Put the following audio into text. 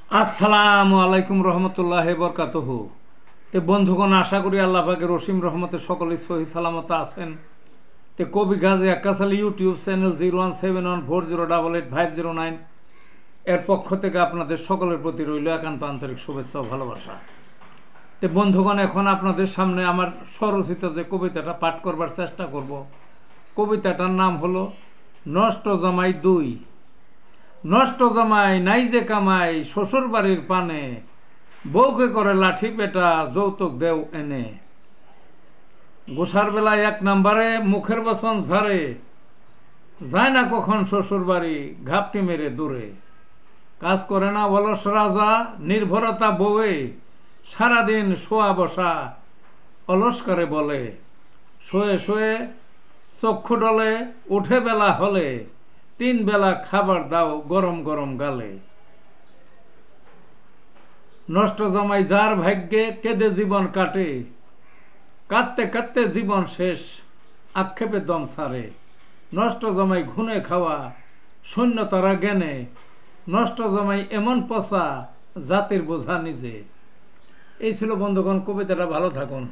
আসসালামু আলাইকুম রহমতুল্লাহ বরকাতুহু। তে বন্ধুগণ, আশা করি আল্লাহ পাকের রসিম রহমতে সকলেই সহি সালামত আছেন। তে কবি গাজী আক্কাস আলী ইউটিউব চ্যানেল 017140885009 এর পক্ষ থেকে আপনাদের সকলের প্রতি রইল একান্ত আন্তরিক শুভেচ্ছা ও ভালোবাসা। তে বন্ধুগণ, এখন আপনাদের সামনে আমার স্বরচিত যে কবিতাটা পাঠ করবার চেষ্টা করব। কবিতাটার নাম হলো নষ্ট জামাই 2। নষ্ট জামাই নাই যে কামাই শ্বশুর বাড়ির পানে, বউকে করে লাঠি পেটা যৌতুক দেও এনে। গোসার বেলায় 1 নম্বরে মুখের বচন ঝাড়ে, যায় না কখন শ্বশুর বাড়ি ঘাপটি মেরে দূরে। কাজ করে না অলস রাজা নির্ভরতা বউয়ে, সারাদিন শোয়া বসা অলস করে বলে। শোয়ে শোয়ে চক্ষু ডলে, উঠে বেলা হলে 3 বেলা খাবার দাও গরম গরম গালে। নষ্ট জামাই যার ভাগ্যে কেঁদে জীবন কাটে, কাঁদতে কাঁদতে জীবন শেষ আক্ষেপে দম ছাড়ে। নষ্ট জামাই ঘুনে খাওয়া শূন্য তারা জ্ঞানে, নষ্ট জামাই এমন পচা জাতির বোঝা নিজে। এই ছিল বন্ধুগণ কবিতাটা। ভালো থাকুন।